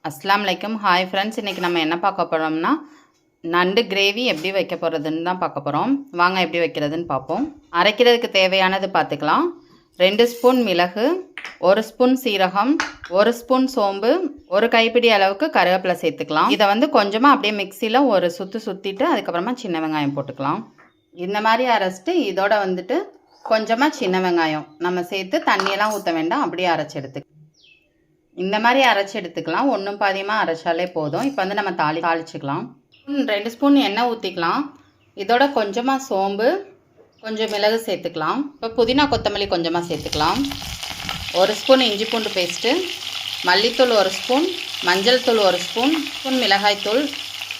அஸ்ஸலாமு அலைக்கும். Hi friends, இன்றைக்கி நம்ம என்ன பார்க்க போகிறோம்னா நண்டு கிரேவி எப்படி வைக்க போகிறதுன்னு தான் பார்க்க போகிறோம். வாங்க எப்படி வைக்கிறதுன்னு பார்ப்போம். அரைக்கிறதுக்கு தேவையானது பார்த்துக்கலாம். 2 ஸ்பூன் மிளகு, 1 ஸ்பூன் சீரகம், 1 ஸ்பூன் சோம்பு, 1 கைப்பிடி அளவுக்கு கருவேப்பிலை சேர்த்துக்கலாம். இதை வந்து கொஞ்சமாக அப்படியே மிக்சியில் ஒரு சுற்றிட்டு அதுக்கப்புறமா சின்ன வெங்காயம் போட்டுக்கலாம். இந்த மாதிரி அரைச்சிட்டு இதோட வந்துட்டு கொஞ்சமாக சின்ன வெங்காயம் நம்ம சேர்த்து தண்ணியெல்லாம் ஊற்ற வேண்டாம், அப்படியே அரைச்சி எடுத்துக்கலாம். இந்த மாதிரி அரைச்சி எடுத்துக்கலாம். ஒன்றும் பாதியமாக அரைச்சாலே போதும். இப்போ வந்து நம்ம தாளிச்சுக்கலாம். 2 ஸ்பூன் எண்ணெய் ஊற்றிக்கலாம். இதோட கொஞ்சமாக சோம்பு, கொஞ்சம் மிளகு சேர்த்துக்கலாம். இப்போ புதினா கொத்தமல்லி கொஞ்சமாக சேர்த்துக்கலாம். 1 ஸ்பூன் இஞ்சி பூண்டு பேஸ்ட்டு, மல்லித்தூள் 1 ஸ்பூன், மஞ்சள் தூள் 1 ஸ்பூன், மிளகாய்த்தூள்,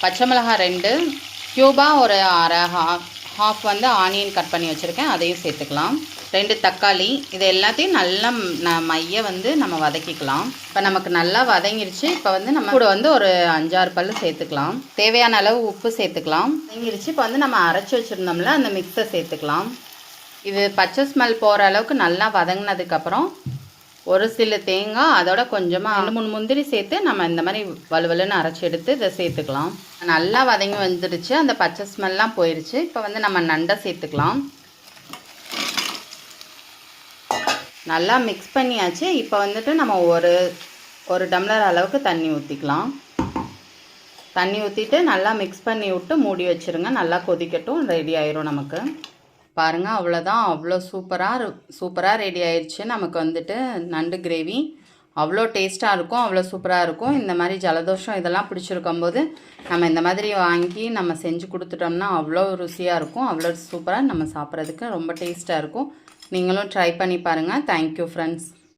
பச்சை மிளகாய் 2, க்யூபாக ஒரு ஹாஃப் வந்து ஆனியன் கட் பண்ணி வச்சுருக்கேன், அதையும் சேர்த்துக்கலாம். 2 தக்காளி. இது எல்லாத்தையும் நல்லா மைய வந்து நம்ம வதக்கிக்கலாம். இப்போ நமக்கு நல்லா வதங்கிருச்சு. இப்போ வந்து நம்ம கூட வந்து ஒரு 5-6 பல் சேர்த்துக்கலாம். தேவையான அளவு உப்பு சேர்த்துக்கலாம். வதங்கிருச்சு. இப்போ வந்து நம்ம அரைச்சி வச்சுருந்தோம்ல அந்த மிக்ஸை சேர்த்துக்கலாம். இது பச்சை ஸ்மெல் போகிற அளவுக்கு நல்லா வதங்கினதுக்கப்புறம் ஒரு சில தேங்காய், அதோட கொஞ்சமாக 2-3 முந்திரி சேர்த்து நம்ம இந்த மாதிரி வலுவலுன்னு அரைச்சி எடுத்து இதை சேர்த்துக்கலாம். நல்லா வதங்கி வந்துடுச்சு. அந்த பச்சை ஸ்மெல்லாம் போயிடுச்சு. இப்போ வந்து நம்ம நண்டை சேர்த்துக்கலாம். நல்லா மிக்ஸ் பண்ணியாச்சு. இப்போ வந்துட்டு நம்ம ஒரு டம்ளர் அளவுக்கு தண்ணி ஊற்றிக்கலாம். தண்ணி ஊற்றிட்டு நல்லா மிக்ஸ் பண்ணி விட்டு மூடி வச்சுருங்க. நல்லா கொதிக்கட்டும், ரெடி ஆயிரும் நமக்கு. பாருங்கள், அவ்வளோதான். அவ்வளோ சூப்பராக ரெடி ஆயிடுச்சு. நமக்கு வந்துட்டு நண்டு கிரேவி அவ்வளோ டேஸ்ட்டாக இருக்கும், அவ்வளோ சூப்பராக இருக்கும். இந்த மாதிரி ஜலதோஷம் இதெல்லாம் பிடிச்சிருக்கும் போது நம்ம இந்த மாதிரி வாங்கி நம்ம செஞ்சு கொடுத்துட்டோம்னா அவ்வளோ ருசியாக இருக்கும். அவ்வளோ சூப்பராக நம்ம சாப்பிட்றதுக்கு ரொம்ப டேஸ்ட்டாக இருக்கும். நீங்களும் ட்ரை பண்ணி பாருங்கள். Thank you friends.